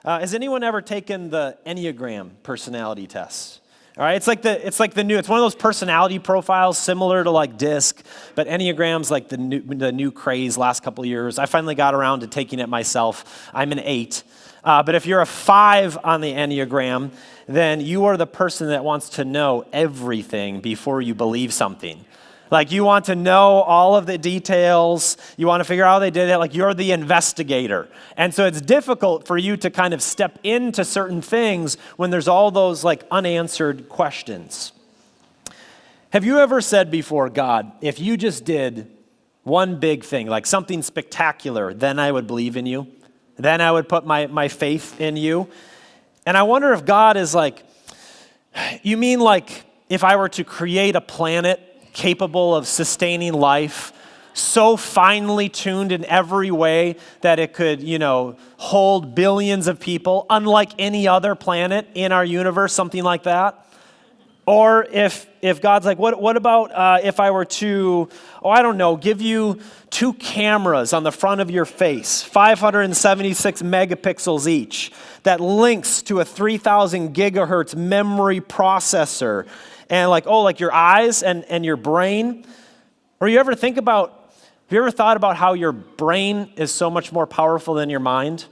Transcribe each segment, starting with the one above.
Has anyone ever taken the Enneagram personality test? All right, it's one of those personality profiles similar to like DISC, but Enneagram's like the new craze last couple of years. I finally got around to taking it myself. I'm an 8. But if you're a 5 on the Enneagram, then you are the person that wants to know everything before you believe something. Like you want to know all of the details. You want to figure out how they did it. Like you're the investigator. And so it's difficult for you to kind of step into certain things when there's all those like unanswered questions. Have you ever said before, God, if you just did one big thing, like something spectacular, then I would believe in you. Then I would put my faith in you. And I wonder if God is like, you mean like if I were to create a planet capable of sustaining life, so finely tuned in every way that it could, hold billions of people, unlike any other planet in our universe, something like that? Or if God's like, what about if I were to, give you 2 cameras on the front of your face, 576 megapixels each, that links to a 3,000 gigahertz memory processor, and like your eyes and your brain? Or have you ever thought about how your brain is so much more powerful than your mind?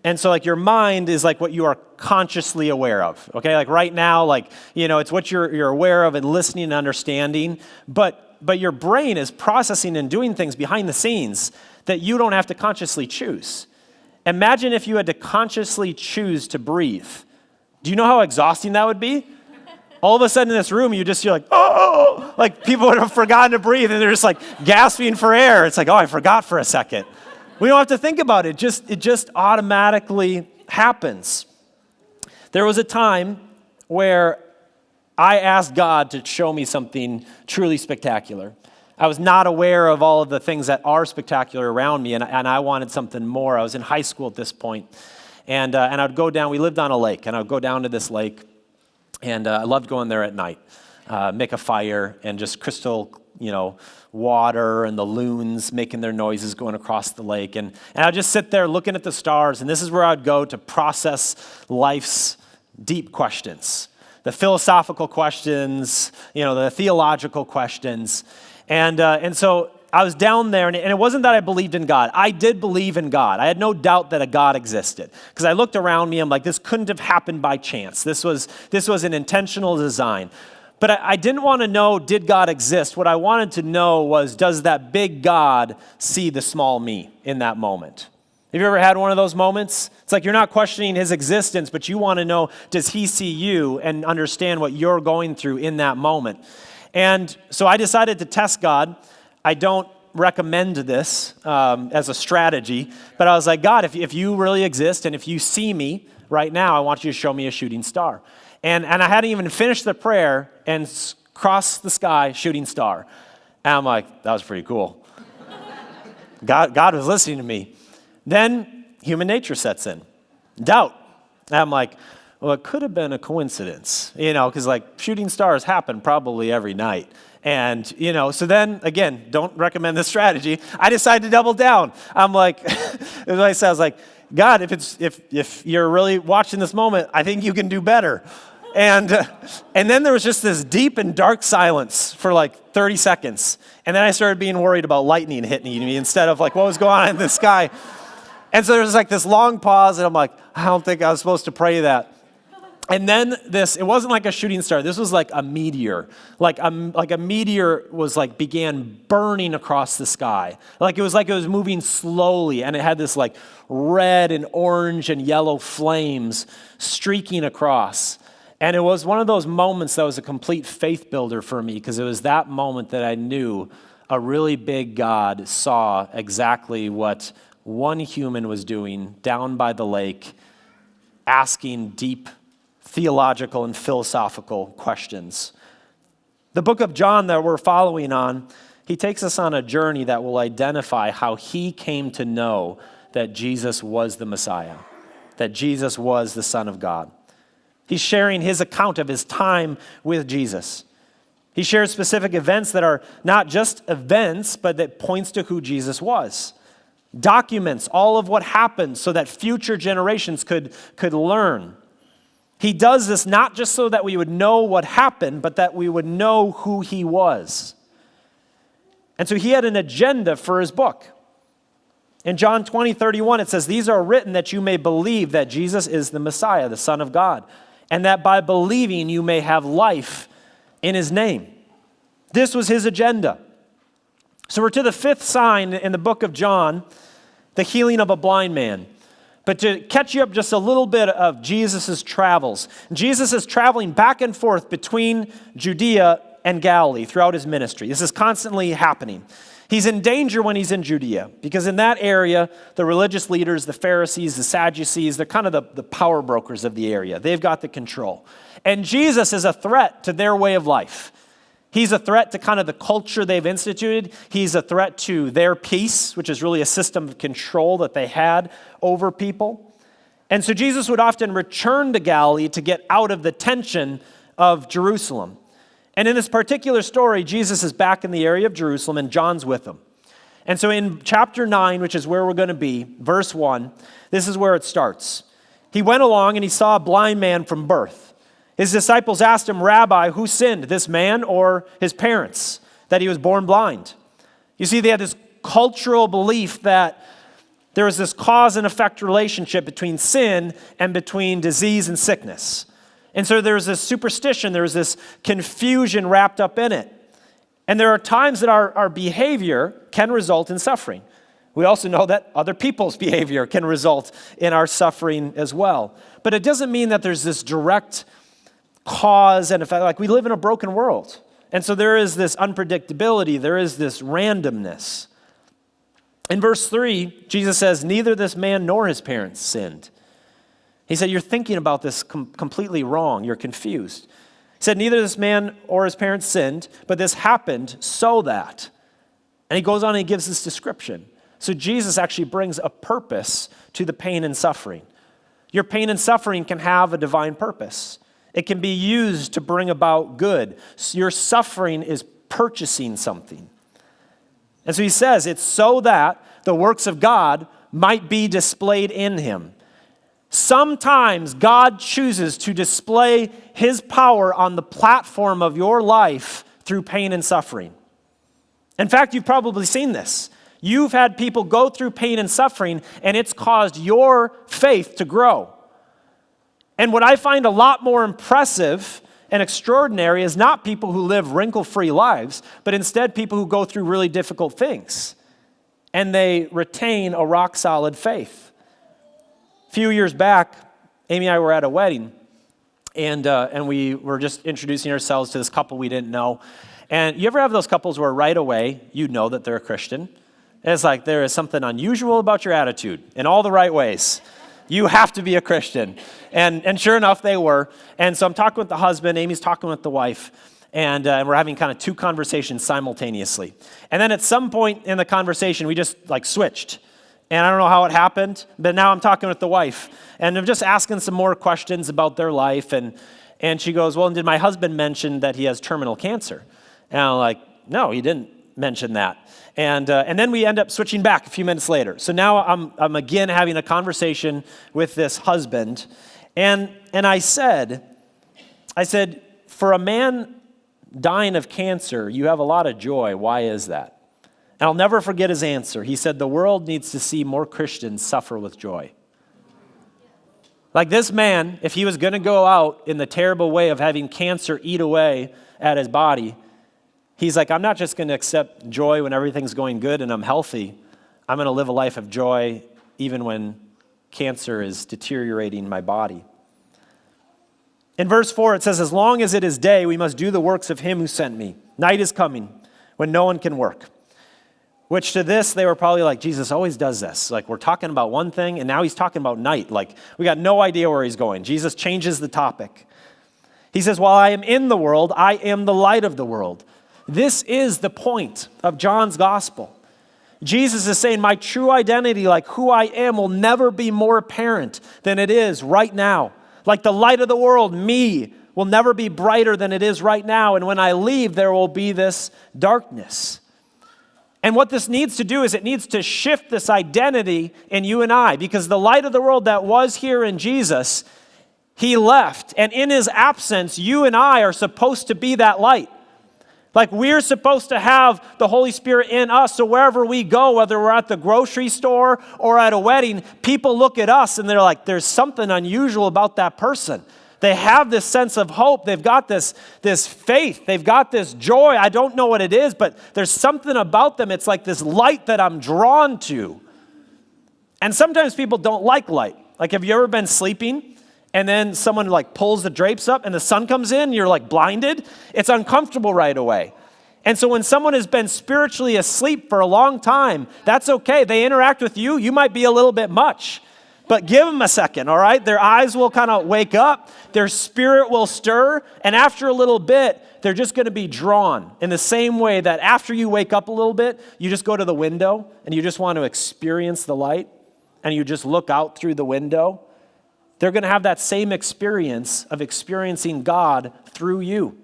And so like your mind is like what you are consciously aware of, okay? Like right now, it's what you're aware of and listening and understanding, but your brain is processing and doing things behind the scenes that you don't have to consciously choose. Imagine if you had to consciously choose to breathe. Do you know how exhausting that would be? All of a sudden in this room, you're like, oh, like people would have forgotten to breathe and they're just like gasping for air. It's like, oh, I forgot for a second. We don't have to think about it. It just automatically happens. There was a time where I asked God to show me something truly spectacular. I was not aware of all of the things that are spectacular around me, and I wanted something more. I was in high school at this point, and I'd go down. We lived on a lake, and I'd go down to this lake, and I loved going there at night, make a fire, and just crystal, water and the loons making their noises going across the lake. And I'd just sit there looking at the stars, and this is where I'd go to process life's deep questions, the philosophical questions, the theological questions. And so I was down there, and it wasn't that I believed in God. I did believe in God. I had no doubt that a God existed, because I looked around me, I'm like, this couldn't have happened by chance. This was an intentional design. But I didn't want to know, did God exist? What I wanted to know was, does that big God see the small me in that moment? Have you ever had one of those moments? It's like you're not questioning his existence, but you want to know, does he see you and understand what you're going through in that moment? And so I decided to test God. I don't recommend this as a strategy, but I was like, God, if you really exist and if you see me right now, I want you to show me a shooting star. And I hadn't even finished the prayer, and cross the sky, shooting star. And I'm like, that was pretty cool. God was listening to me. Then human nature sets in. Doubt. And I'm like, well, it could have been a coincidence, because like shooting stars happen probably every night. And, so then, again, don't recommend this strategy. I decided to double down. I'm like, I was like, God, if you're really watching this moment, I think you can do better. And then there was just this deep and dark silence for like 30 seconds. And then I started being worried about lightning hitting me instead of like what was going on in the sky. And so there was like this long pause, and I'm like, I don't think I was supposed to pray that. And then it wasn't like a shooting star. This was like a meteor. Like a meteor was like began burning across the sky. Like it was moving slowly, and it had this like red and orange and yellow flames streaking across. And it was one of those moments that was a complete faith builder for me, because it was that moment that I knew a really big God saw exactly what one human was doing down by the lake, asking deep theological and philosophical questions. The book of John that we're following on, he takes us on a journey that will identify how he came to know that Jesus was the Messiah, that Jesus was the Son of God. He's sharing his account of his time with Jesus. He shares specific events that are not just events, but that points to who Jesus was. documents all of what happened so that future generations could learn. He does this not just so that we would know what happened, but that we would know who he was. And so he had an agenda for his book. In John 20:31, it says, "These are written that you may believe that Jesus is the Messiah, the Son of God, and that by believing you may have life in his name." This was his agenda. So we're to the fifth sign in the book of John, the healing of a blind man. But to catch you up just a little bit of Jesus' travels. Jesus is traveling back and forth between Judea and Galilee throughout his ministry. This is constantly happening. He's in danger when he's in Judea, because in that area, the religious leaders, the Pharisees, the Sadducees, they're kind of the power brokers of the area. They've got the control. And Jesus is a threat to their way of life. He's a threat to kind of the culture they've instituted. He's a threat to their peace, which is really a system of control that they had over people. And so Jesus would often return to Galilee to get out of the tension of Jerusalem. And in this particular story, Jesus is back in the area of Jerusalem, and John's with him. And so in chapter 9, which is where we're going to be, verse 1, this is where it starts. He went along and he saw a blind man from birth. His disciples asked him, "Rabbi, who sinned, this man or his parents, that he was born blind?" You see, they had this cultural belief that there was this cause and effect relationship between sin and between disease and sickness. And so there's this superstition, there's this confusion wrapped up in it. And there are times that our behavior can result in suffering. We also know that other people's behavior can result in our suffering as well. But it doesn't mean that there's this direct cause and effect. Like, we live in a broken world. And so there is this unpredictability, there is this randomness. In verse 3, Jesus says, "Neither this man nor his parents sinned." He said, "You're thinking about this completely wrong. You're confused." He said, "Neither this man or his parents sinned, but this happened so that." And he goes on and he gives this description. So Jesus actually brings a purpose to the pain and suffering. Your pain and suffering can have a divine purpose. It can be used to bring about good. Your suffering is purchasing something. And so he says, it's so that the works of God might be displayed in him. Sometimes God chooses to display his power on the platform of your life through pain and suffering. In fact, you've probably seen this. You've had people go through pain and suffering, and it's caused your faith to grow. And what I find a lot more impressive and extraordinary is not people who live wrinkle-free lives, but instead people who go through really difficult things, and they retain a rock-solid faith. A few years back, Amy and I were at a wedding, and we were just introducing ourselves to this couple we didn't know. And you ever have those couples where right away you know that they're a Christian? And it's like there is something unusual about your attitude in all the right ways. You have to be a Christian. And sure enough, they were. And so I'm talking with the husband, Amy's talking with the wife, and we're having kind of two conversations simultaneously. And then at some point in the conversation, we just like switched. And I don't know how it happened, but now I'm talking with the wife. And I'm just asking some more questions about their life. And she goes, "Well, did my husband mention that he has terminal cancer?" And I'm like, "No, he didn't mention that." And then we end up switching back a few minutes later. So now I'm again having a conversation with this husband. And I said, "For a man dying of cancer, you have a lot of joy. Why is that?" And I'll never forget his answer. He said, "The world needs to see more Christians suffer with joy." Like this man, if he was going to go out in the terrible way of having cancer eat away at his body, he's like, "I'm not just going to accept joy when everything's going good and I'm healthy. I'm going to live a life of joy even when cancer is deteriorating my body." In verse 4, it says, "As long as it is day, we must do the works of him who sent me. Night is coming when no one can work." Which to this, they were probably like, Jesus always does this. Like, we're talking about one thing, and now he's talking about night. Like, we got no idea where he's going. Jesus changes the topic. He says, "While I am in the world, I am the light of the world." This is the point of John's gospel. Jesus is saying, my true identity, like who I am, will never be more apparent than it is right now. Like the light of the world, me, will never be brighter than it is right now. And when I leave, there will be this darkness. And what this needs to do is it needs to shift this identity in you and I, because the light of the world that was here in Jesus, he left. And in his absence, you and I are supposed to be that light. Like, we're supposed to have the Holy Spirit in us, so wherever we go, whether we're at the grocery store or at a wedding, people look at us and they're like, there's something unusual about that person. They have this sense of hope. They've got this faith. They've got this joy. I don't know what it is, but there's something about them. It's like this light that I'm drawn to. And sometimes people don't like light. Like, have you ever been sleeping and then someone like pulls the drapes up and the sun comes in and you're like blinded? It's uncomfortable right away. And so when someone has been spiritually asleep for a long time, that's okay. They interact with you. You might be a little bit much, but give them a second, all right? Their eyes will kind of wake up. Their spirit will stir. And after a little bit, they're just going to be drawn in the same way that after you wake up a little bit, you just go to the window and you just want to experience the light and you just look out through the window. They're going to have that same experience of experiencing God through you.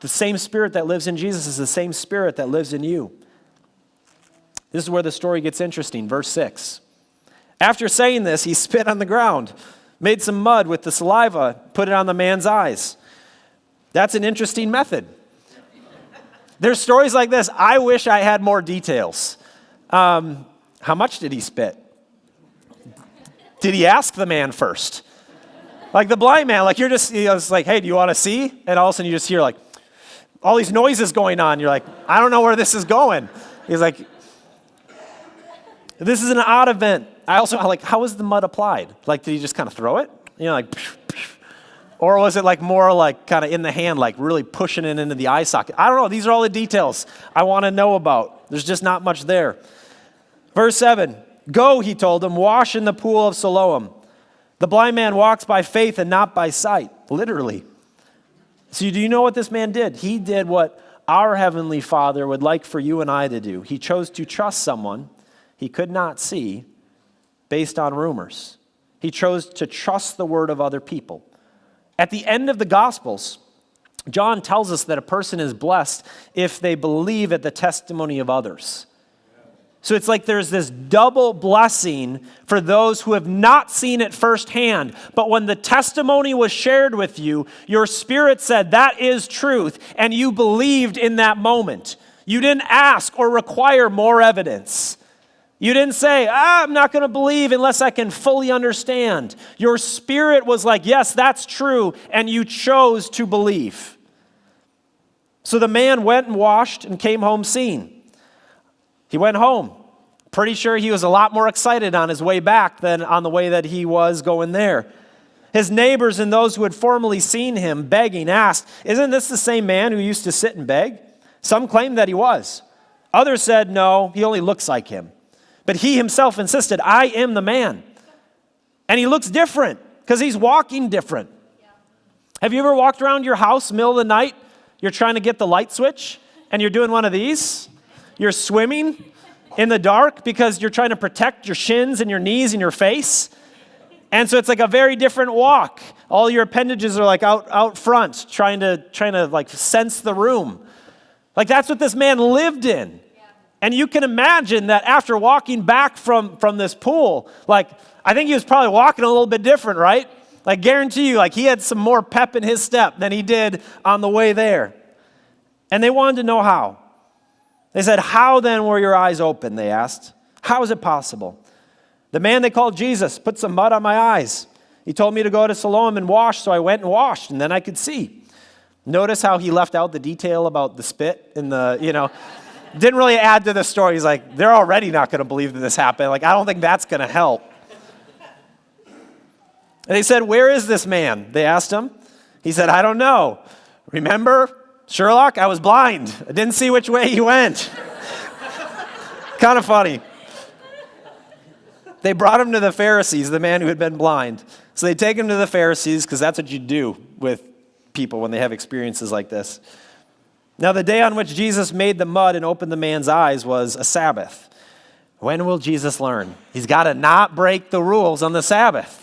The same spirit that lives in Jesus is the same spirit that lives in you. This is where the story gets interesting. Verse 6. After saying this, he spit on the ground, made some mud with the saliva, put it on the man's eyes. That's an interesting method. There's stories like this. I wish I had more details. How much did he spit? Did he ask the man first? Like the blind man, like it's like, hey, do you want to see? And all of a sudden you just hear like all these noises going on. You're like, I don't know where this is going. He's like, this is an odd event. I also like, how was the mud applied? Like, did he just kind of throw it? You know, like, or was it like more like kind of in the hand, like really pushing it into the eye socket? I don't know. These are all the details I want to know about. There's just not much there. Verse 7, go, he told him, wash in the pool of Siloam. The blind man walks by faith and not by sight, literally. So do you know what this man did? He did what our Heavenly Father would like for you and I to do. He chose to trust someone he could not see based on rumors. He chose to trust the word of other people. At the end of the Gospels, John tells us that a person is blessed if they believe at the testimony of others. So it's like there's this double blessing for those who have not seen it firsthand. But when the testimony was shared with you, your spirit said that is truth, and you believed in that moment. You didn't ask or require more evidence. You didn't say, I'm not going to believe unless I can fully understand. Your spirit was like, yes, that's true, and you chose to believe. So the man went and washed and came home seeing. He went home. Pretty sure he was a lot more excited on his way back than on the way that he was going there. His neighbors and those who had formerly seen him begging asked, isn't this the same man who used to sit and beg? Some claimed that he was. Others said, no, he only looks like him. But he himself insisted, I am the man. And he looks different because he's walking different. Yeah. Have you ever walked around your house middle of the night? You're trying to get the light switch and you're doing one of these. You're swimming in the dark because you're trying to protect your shins and your knees and your face. And so it's like a very different walk. All your appendages are like out front, trying to like sense the room. Like that's what this man lived in. Yeah. And you can imagine that after walking back from this pool, like I think he was probably walking a little bit different, right? Like guarantee you, like he had some more pep in his step than he did on the way there. And they wanted to know how. They said, how then were your eyes open, they asked. How is it possible? The man they called Jesus put some mud on my eyes. He told me to go to Siloam and wash, so I went and washed, and then I could see. Notice how he left out the detail about the spit and didn't really add to the story. He's like, they're already not going to believe that this happened. Like, I don't think that's going to help. And they said, where is this man? They asked him. He said, I don't know. Remember, Sherlock, I was blind. I didn't see which way he went. Kind of funny. They brought him to the Pharisees, the man who had been blind. So they take him to the Pharisees because that's what you do with people when they have experiences like this. Now, the day on which Jesus made the mud and opened the man's eyes was a Sabbath. When will Jesus learn? He's got to not break the rules on the Sabbath,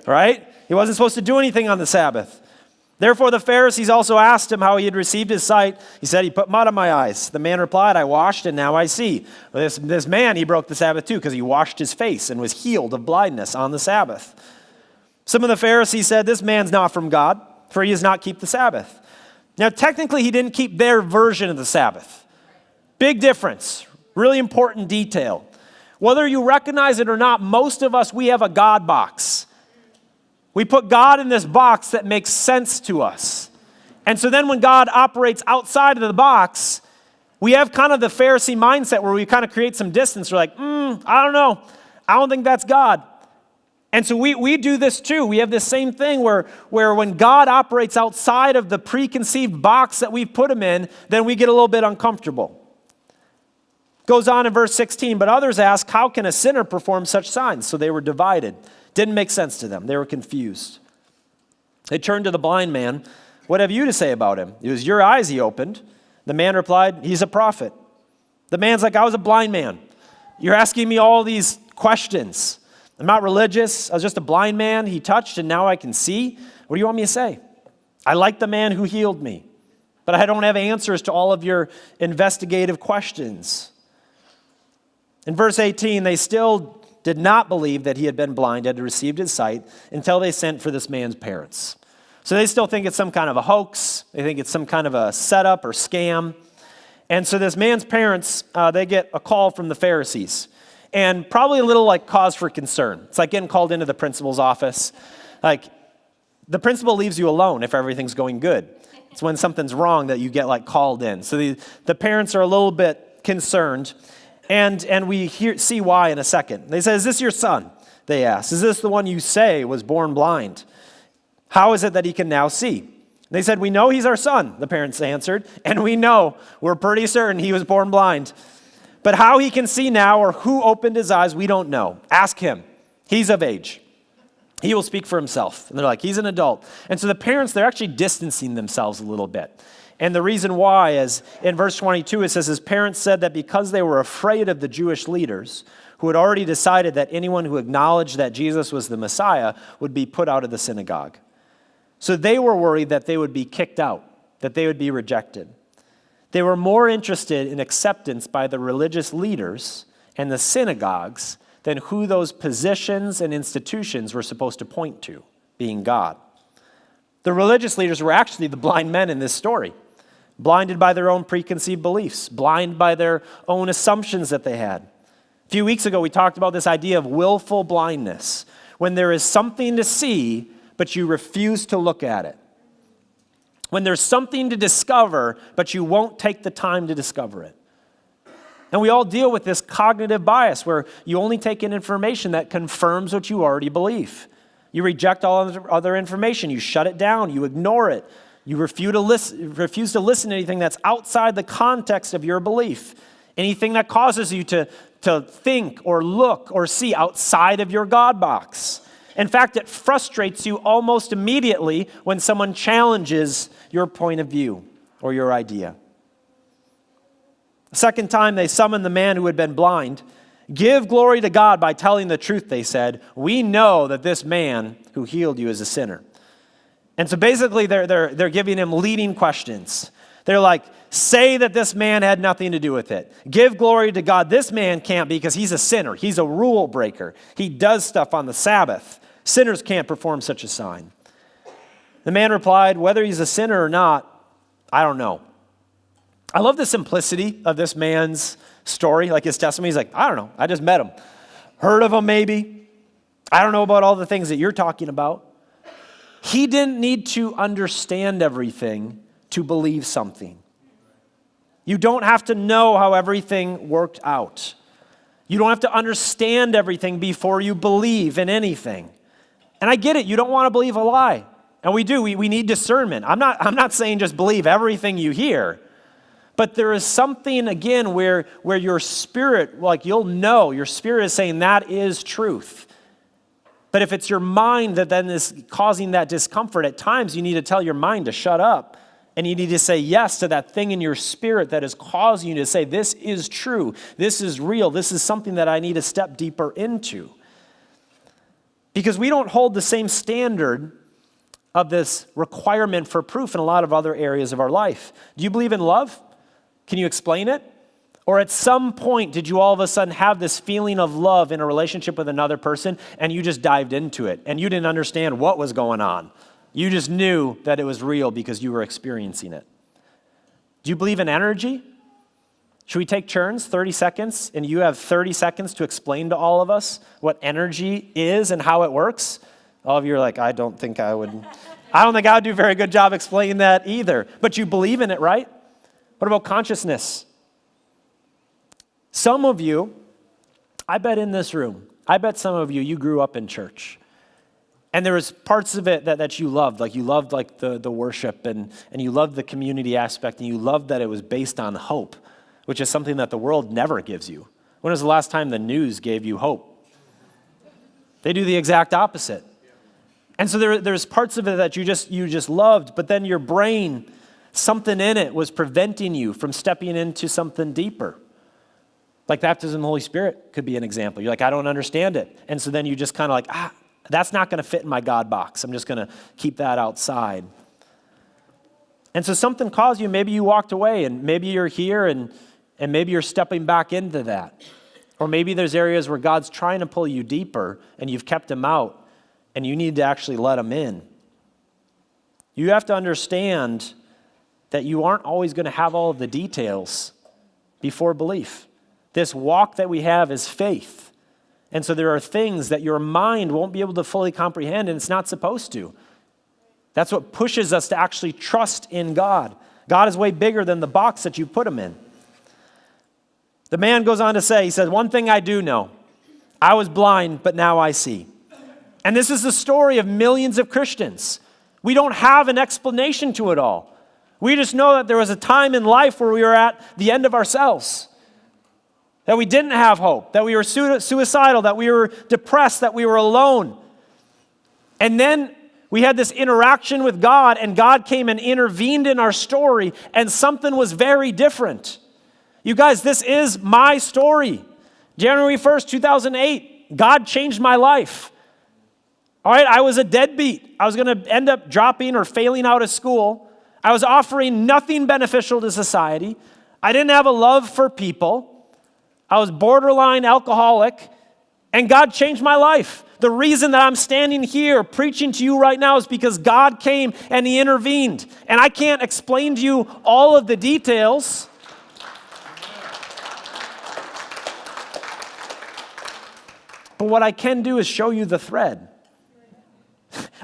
right? He wasn't supposed to do anything on the Sabbath. Therefore the Pharisees also asked him how he had received his sight. He said, he put mud on my eyes. The man replied, I washed and now I see. Well, this man, he broke the Sabbath too because he washed his face and was healed of blindness on the Sabbath. Some of the Pharisees said, this man's not from God, for he does not keep the Sabbath. Now technically he didn't keep their version of the Sabbath. Big difference, really important detail. Whether you recognize it or not, most of us, we have a God box. We put God in this box that makes sense to us. And so then when God operates outside of the box, we have kind of the Pharisee mindset where we kind of create some distance. We're like, I don't know. I don't think that's God. And so we do this too. We have this same thing where when God operates outside of the preconceived box that we've put him in, then we get a little bit uncomfortable. Goes on in verse 16, but others ask, how can a sinner perform such signs? So they were divided. Didn't make sense to them. They were confused. They turned to the blind man. What have you to say about him? It was your eyes he opened. The man replied, he's a prophet. The man's like, I was a blind man. You're asking me all these questions. I'm not religious. I was just a blind man he touched and now I can see. What do you want me to say? I like the man who healed me, but I don't have answers to all of your investigative questions. In verse 18, they still did not believe that he had been blind, had received his sight, until they sent for this man's parents. So they still think it's some kind of a hoax. They think it's some kind of a setup or scam. And so this man's parents, they get a call from the Pharisees. And probably a little like cause for concern. It's like getting called into the principal's office. Like, the principal leaves you alone if everything's going good. It's when something's wrong that you get like called in. So the parents are a little bit concerned. And we see why in a second. They say, is this your son? They ask. Is this the one you say was born blind? How is it that he can now see? They said, we know he's our son, the parents answered. And we're pretty certain he was born blind. But how he can see now or who opened his eyes, we don't know. Ask him. He's of age. He will speak for himself. And they're like, he's an adult. And so the parents, they're actually distancing themselves a little bit. And the reason why is in verse 22, it says, his parents said that because they were afraid of the Jewish leaders who had already decided that anyone who acknowledged that Jesus was the Messiah would be put out of the synagogue. So they were worried that they would be kicked out, that they would be rejected. They were more interested in acceptance by the religious leaders and the synagogues than who those positions and institutions were supposed to point to, being God. The religious leaders were actually the blind men in this story, blinded by their own preconceived beliefs, blind by their own assumptions that they had. A few weeks ago, we talked about this idea of willful blindness, when there is something to see, but you refuse to look at it. When there's something to discover, but you won't take the time to discover it. And we all deal with this cognitive bias where you only take in information that confirms what you already believe. You reject all other information. You shut it down. You ignore it. You refuse to listen to anything that's outside the context of your belief. Anything that causes you to think or look or see outside of your God box. In fact, it frustrates you almost immediately when someone challenges your point of view or your idea. The second time they summoned the man who had been blind. Give glory to God by telling the truth, they said. We know that this man who healed you is a sinner. And so basically they're giving him leading questions. They're like, say that this man had nothing to do with it. Give glory to God. This man can't because he's a sinner. He's a rule breaker. He does stuff on the Sabbath. Sinners can't perform such a sign. The man replied, whether he's a sinner or not, I don't know. I love the simplicity of this man's story, like his testimony. He's like, I don't know. I just met him. Heard of him maybe. I don't know about all the things that you're talking about. He didn't need to understand everything to believe something. You don't have to know how everything worked out. You don't have to understand everything before you believe in anything. And I get it. You don't want to believe a lie. And we do. We need discernment. I'm not saying just believe everything you hear. But there is something, again, where your spirit, like you'll know, your spirit is saying that is truth. But if it's your mind that then is causing that discomfort, at times you need to tell your mind to shut up. And you need to say yes to that thing in your spirit that is causing you to say, this is true, this is real, this is something that I need to step deeper into. Because we don't hold the same standard of this requirement for proof in a lot of other areas of our life. Do you believe in love? Can you explain it? Or at some point, did you all of a sudden have this feeling of love in a relationship with another person and you just dived into it and you didn't understand what was going on? You just knew that it was real because you were experiencing it. Do you believe in energy? Should we take turns, 30 seconds, and you have 30 seconds to explain to all of us what energy is and how it works? All of you are like, I don't think I would do a very good job explaining that either. But you believe in it, right? What about consciousness? Some of you, I bet in this room, I bet some of you, you grew up in church. And there was parts of it that you loved, like you loved like the worship and you loved the community aspect and you loved that it was based on hope, which is something that the world never gives you. When was the last time the news gave you hope? They do the exact opposite. And so there's parts of it that you just loved, but then your brain, something in it was preventing you from stepping into something deeper. Like baptism in the Holy Spirit could be an example. You're like, I don't understand it. And so then you just kind of like, that's not going to fit in my God box. I'm just going to keep that outside. And so something caused you, maybe you walked away and maybe you're here and maybe you're stepping back into that. Or maybe there's areas where God's trying to pull you deeper and you've kept him out and you need to actually let him in. You have to understand that you aren't always going to have all of the details before belief. This walk that we have is faith. And so there are things that your mind won't be able to fully comprehend, and it's not supposed to. That's what pushes us to actually trust in God. God is way bigger than the box that you put him in. The man goes on to say, he says, one thing I do know, I was blind, but now I see. And this is the story of millions of Christians. We don't have an explanation to it all. We just know that there was a time in life where we were at the end of ourselves. That we didn't have hope, that we were suicidal, that we were depressed, that we were alone. And then we had this interaction with God, and God came and intervened in our story, and something was very different. You guys, this is my story. January 1st, 2008, God changed my life. All right, I was a deadbeat. I was going to end up dropping or failing out of school. I was offering nothing beneficial to society. I didn't have a love for people. I was borderline alcoholic, and God changed my life. The reason that I'm standing here preaching to you right now is because God came and he intervened. And I can't explain to you all of the details. But what I can do is show you the thread.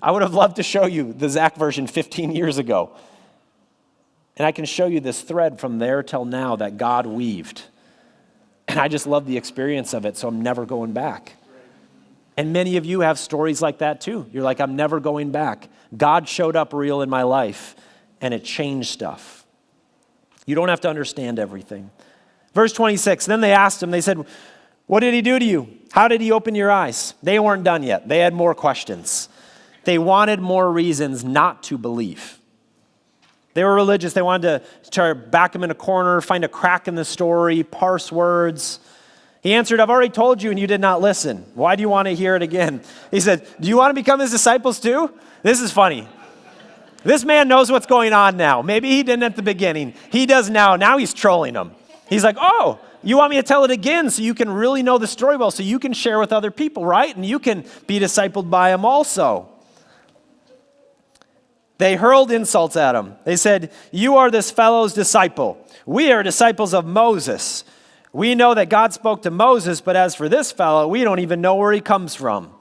I would have loved to show you the Zach version 15 years ago. And I can show you this thread from there till now that God weaved. And I just love the experience of it, so I'm never going back. And many of you have stories like that too. You're like, I'm never going back. God showed up real in my life, and it changed stuff. You don't have to understand everything. Verse 26, then they asked him, they said, what did he do to you? How did he open your eyes? They weren't done yet. They had more questions. They wanted more reasons not to believe. They were religious. They wanted to try to back him in a corner, find a crack in the story, parse words. He answered, I've already told you and you did not listen. Why do you want to hear it again? He said, do you want to become his disciples too? This is funny. This man knows what's going on now. Maybe he didn't at the beginning. He does now. Now he's trolling them. He's like, oh, you want me to tell it again so you can really know the story well, so you can share with other people, right? And you can be discipled by him also. They hurled insults at him. They said, you are this fellow's disciple. We are disciples of Moses. We know that God spoke to Moses, but as for this fellow, we don't even know where he comes from.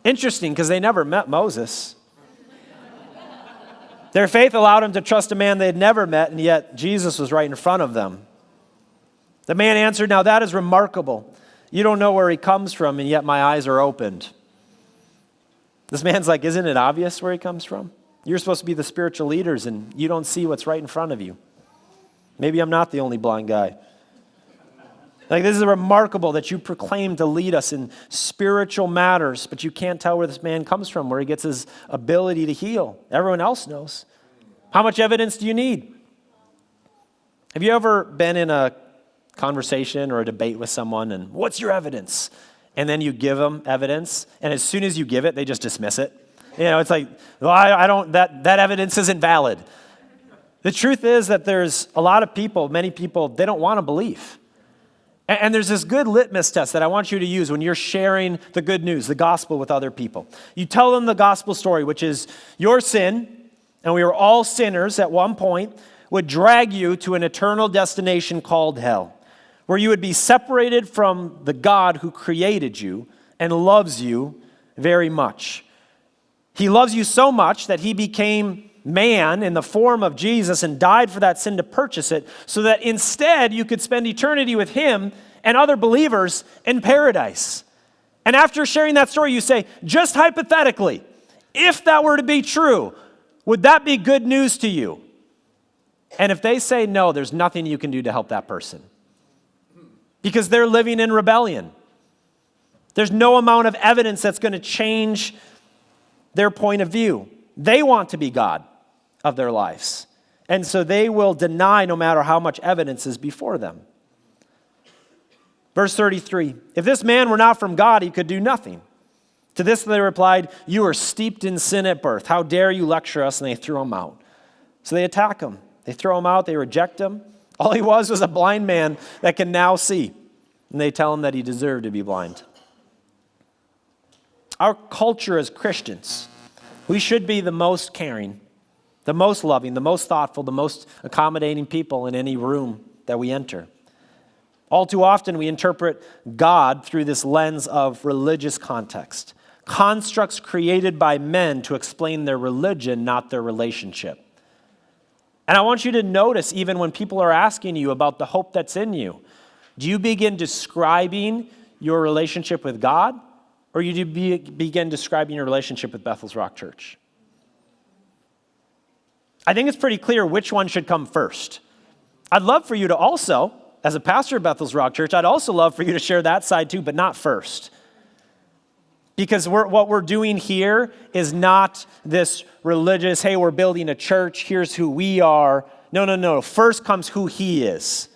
Interesting, because they never met Moses. Their faith allowed them to trust a man they had never met, and yet Jesus was right in front of them. The man answered, now that is remarkable. You don't know where he comes from, and yet my eyes are opened. This man's like, isn't it obvious where he comes from? You're supposed to be the spiritual leaders, and you don't see what's right in front of you. Maybe I'm not the only blind guy. Like, this is remarkable that you proclaim to lead us in spiritual matters, but you can't tell where this man comes from, where he gets his ability to heal. Everyone else knows. How much evidence do you need? Have you ever been in a conversation or a debate with someone, and what's your evidence? And then you give them evidence, and as soon as you give it, they just dismiss it. It's like, well, I don't, that evidence isn't valid. The truth is that there's a lot of people, many people, they don't want to believe. And there's this good litmus test that I want you to use when you're sharing the good news, the gospel with other people. You tell them the gospel story, which is your sin, and we were all sinners at one point, would drag you to an eternal destination called hell, where you would be separated from the God who created you and loves you very much. He loves you so much that he became man in the form of Jesus and died for that sin to purchase it, so that instead you could spend eternity with him and other believers in paradise. And after sharing that story, you say, just hypothetically, if that were to be true, would that be good news to you? And if they say no, there's nothing you can do to help that person, because they're living in rebellion. There's no amount of evidence that's going to change their point of view. They want to be God of their lives. And so they will deny no matter how much evidence is before them. Verse 33, if this man were not from God, he could do nothing. To this they replied, you are steeped in sin at birth. How dare you lecture us? And they threw him out. So they attack him. They throw him out. They reject him. All he was a blind man that can now see. And they tell him that he deserved to be blind. Our culture as Christians, we should be the most caring, the most loving, the most thoughtful, the most accommodating people in any room that we enter. All too often we interpret God through this lens of religious context, constructs created by men to explain their religion, not their relationship. And I want you to notice, even when people are asking you about the hope that's in you, do you begin describing your relationship with God, or do you begin describing your relationship with Bethel's Rock Church? I think it's pretty clear which one should come first. I'd love for you to also, as a pastor of Bethel's Rock Church, I'd also love for you to share that side too, but not first. Because what we're doing here is not this religious, hey, we're building a church, here's who we are. No. First comes who he is.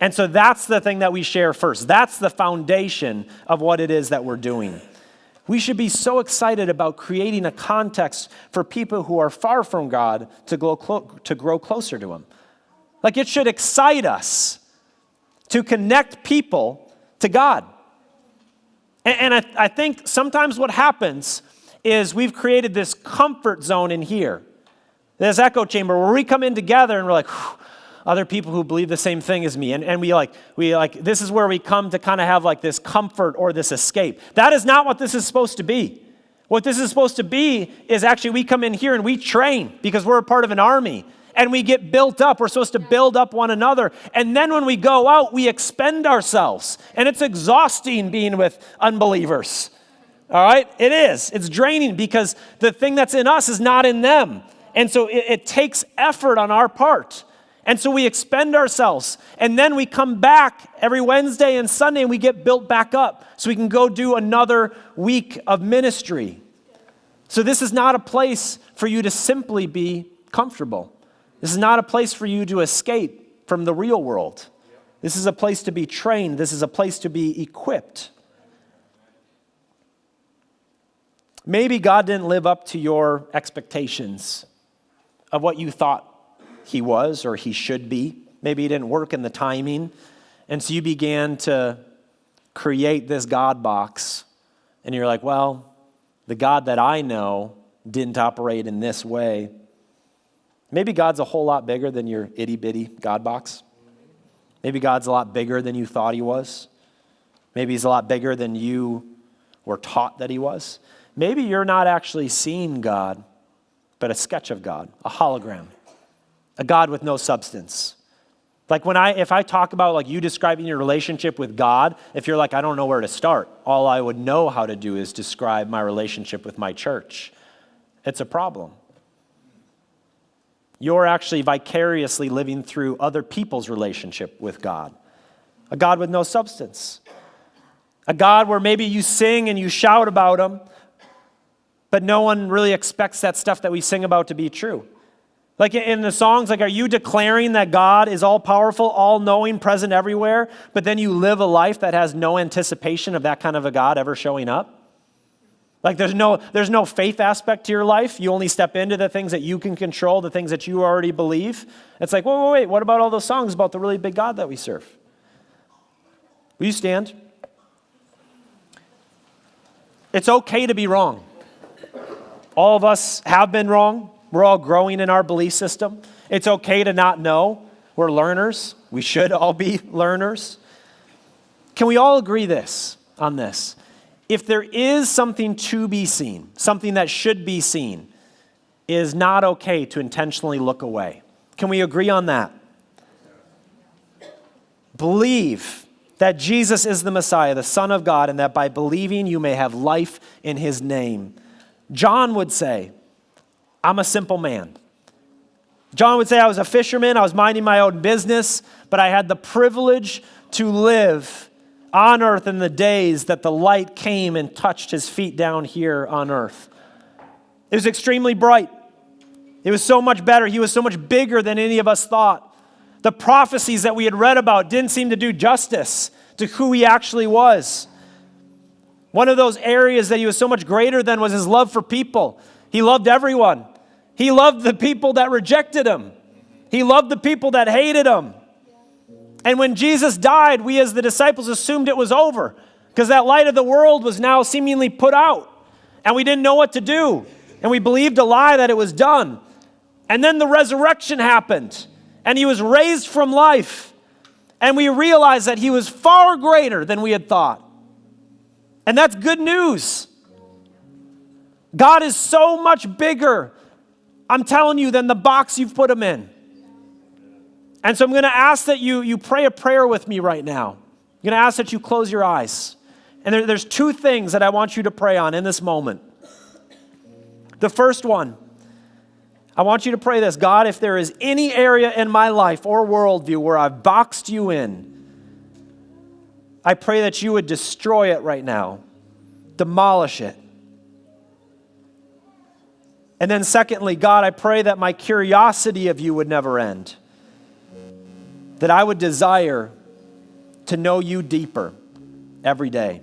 And so that's the thing that we share first. That's the foundation of what it is that we're doing. We should be so excited about creating a context for people who are far from God to grow closer to him. Like, it should excite us to connect people to God. And I think sometimes what happens is we've created this comfort zone in here, this echo chamber where we come in together and we're like, other people who believe the same thing as me. And we this is where we come to kind of have like this comfort or this escape. That is not what this is supposed to be. What this is supposed to be is actually we come in here and we train because we're a part of an army. And we get built up. We're supposed to build up one another. And then when we go out, we expend ourselves. And it's exhausting being with unbelievers. All right? It is. It's draining because the thing that's in us is not in them. And so it takes effort on our part. And so we expend ourselves. And then we come back every Wednesday and Sunday and we get built back up so we can go do another week of ministry. So this is not a place for you to simply be comfortable. This is not a place for you to escape from the real world. This is a place to be trained. This is a place to be equipped. Maybe God didn't live up to your expectations of what you thought he was or he should be. Maybe he didn't work in the timing. And so you began to create this God box. And you're like, well, the God that I know didn't operate in this way. Maybe God's a whole lot bigger than your itty-bitty God box. Maybe God's a lot bigger than you thought he was. Maybe he's a lot bigger than you were taught that he was. Maybe you're not actually seeing God, but a sketch of God, a hologram, a God with no substance. Like if I talk about like you describing your relationship with God, if you're like, I don't know where to start, all I would know how to do is describe my relationship with my church. It's a problem. You're actually vicariously living through other people's relationship with God. A God with no substance. A God where maybe you sing and you shout about him, but no one really expects that stuff that we sing about to be true. Like in the songs, like, are you declaring that God is all-powerful, all-knowing, present everywhere, but then you live a life that has no anticipation of that kind of a God ever showing up? Like there's no faith aspect to your life. You only step into the things that you can control, the things that you already believe. It's like, wait, what about all those songs about the really big God that we serve? Will you stand? It's okay to be wrong. All of us have been wrong. We're all growing in our belief system. It's okay to not know. We're learners. We should all be learners. Can we all agree on this? If there is something to be seen, something that should be seen, it is not okay to intentionally look away. Can we agree on that? Believe that Jesus is the Messiah, the Son of God, and that by believing you may have life in his name. John would say, I'm a simple man. John would say, I was a fisherman, I was minding my own business, but I had the privilege to live on earth in the days that the light came and touched his feet down here on earth. It was extremely bright. It was so much better. He was so much bigger than any of us thought. The prophecies that we had read about didn't seem to do justice to who he actually was. One of those areas that he was so much greater than was his love for people. He loved everyone. He loved the people that rejected him. He loved the people that hated him. And when Jesus died, we as the disciples assumed it was over because that light of the world was now seemingly put out. And we didn't know what to do. And we believed a lie that it was done. And then the resurrection happened. And he was raised from life. And we realized that he was far greater than we had thought. And that's good news. God is so much bigger, I'm telling you, than the box you've put him in. And so I'm going to ask that you pray a prayer with me right now. I'm going to ask that you close your eyes. And there's two things that I want you to pray on in this moment. The first one, I want you to pray this. God, if there is any area in my life or worldview where I've boxed you in, I pray that you would destroy it right now. Demolish it. And then secondly, God, I pray that my curiosity of you would never end. That I would desire to know you deeper every day.